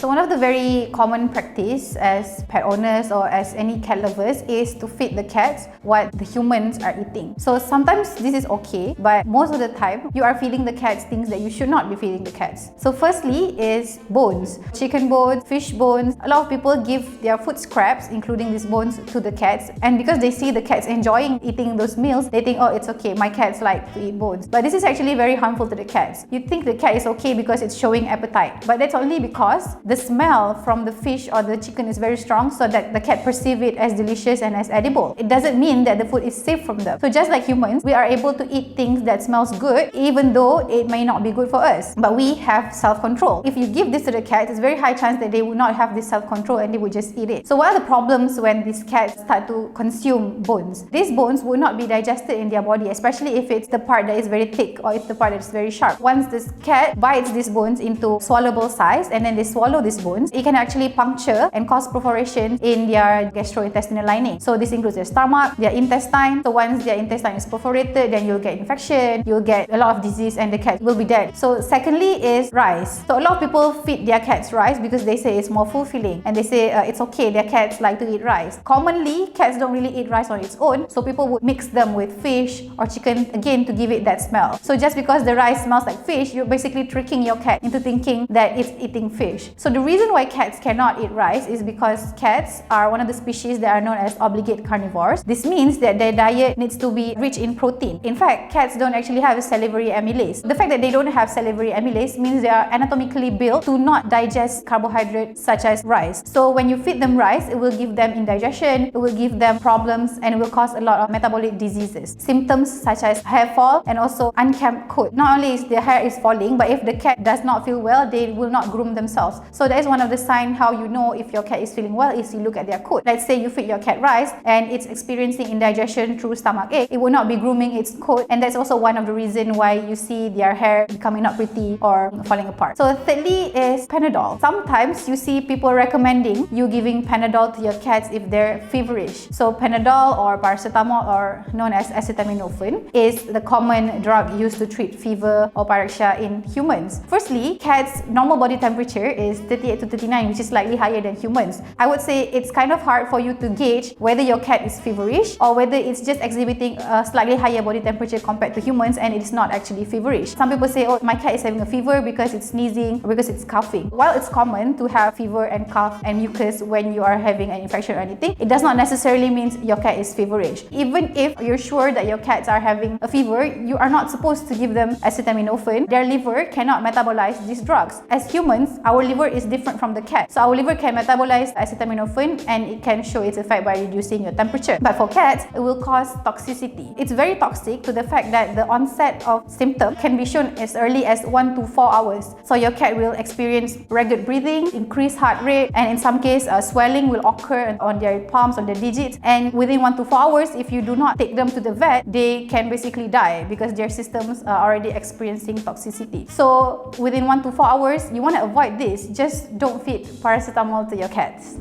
So one of the very common practice as pet owners or as any cat lovers is to feed the cats what the humans are eating. So sometimes this is okay, but most of the time you are feeding the cats things that you should not be feeding the cats. So firstly is bones, chicken bones, fish bones. A lot of people give their food scraps, including these bones, to the cats, and because they see the cats enjoying eating those meals, they think, oh, it's okay, my cats like to eat bones. But this is actually very harmful to the cats. You think the cat is okay because it's showing appetite, but that's only because the smell from the fish or the chicken is very strong, so that the cat perceive it as delicious and as edible. It doesn't mean that the food is safe from them. So just like humans, we are able to eat things that smells good even though it may not be good for us, but we have self-control. If you give this to the cat, it's very high chance that they would not have this self-control and they would just eat it. So what are the problems when these cats start to consume bones? These bones would not be digested in their body, especially if it's the part that is very thick or it's the part that is very sharp. Once this cat bites these bones into swallowable size and then they swallow these bones, it can actually puncture and cause perforation in their gastrointestinal lining. So this includes their stomach, their intestine. So once their intestine is perforated, then you'll get infection, you'll get a lot of disease, and the cat will be dead. So secondly is rice. So a lot of people feed their cats rice because they say it's more fulfilling, and they say it's okay, their cats like to eat rice. Commonly, cats don't really eat rice on its own, so people would mix them with fish or chicken, again, to give it that smell. So just because the rice smells like fish, you're basically tricking your cat into thinking that it's eating fish. So the reason why cats cannot eat rice is because cats are one of the species that are known as obligate carnivores. This means that their diet needs to be rich in protein. In fact, cats don't actually have salivary amylase. The fact that they don't have salivary amylase means they are anatomically built to not digest carbohydrates such as rice. So when you feed them rice, it will give them indigestion, it will give them problems, and it will cause a lot of metabolic diseases. Symptoms such as hair fall and also unkempt coat. Not only is their hair is falling, but if the cat does not feel well, they will not groom themselves. So that is one of the signs how you know if your cat is feeling well is you look at their coat. Let's say you feed your cat rice and it's experiencing indigestion through stomach ache, it will not be grooming its coat, and that's also one of the reasons why you see their hair becoming not pretty or falling apart. So thirdly is Panadol. Sometimes you see people recommending you giving Panadol to your cats if they're feverish. So Panadol or paracetamol, or known as acetaminophen, is the common drug used to treat fever or pyrexia in humans. Firstly, cats' normal body temperature is 38 to 39, which is slightly higher than humans. I would say it's kind of hard for you to gauge whether your cat is feverish or whether it's just exhibiting a slightly higher body temperature compared to humans and it's not actually feverish. Some people say, oh, my cat is having a fever because it's sneezing or because it's coughing. While it's common to have fever and cough and mucus when you are having an infection or anything, it does not necessarily mean your cat is feverish. Even if you're sure that your cats are having a fever, you are not supposed to give them acetaminophen. Their liver cannot metabolize these drugs. As humans, our liver is different from the cat. So our liver can metabolize acetaminophen and it can show its effect by reducing your temperature. But for cats, it will cause toxicity. It's very toxic to the fact that the onset of symptoms can be shown as early as 1 to 4 hours. So your cat will experience ragged breathing, increased heart rate, and in some cases, swelling will occur on their palms, on their digits. And within 1 to 4 hours, if you do not take them to the vet, they can basically die because their systems are already experiencing toxicity. So within 1 to 4 hours, you want to avoid this. Just don't feed paracetamol to your cats.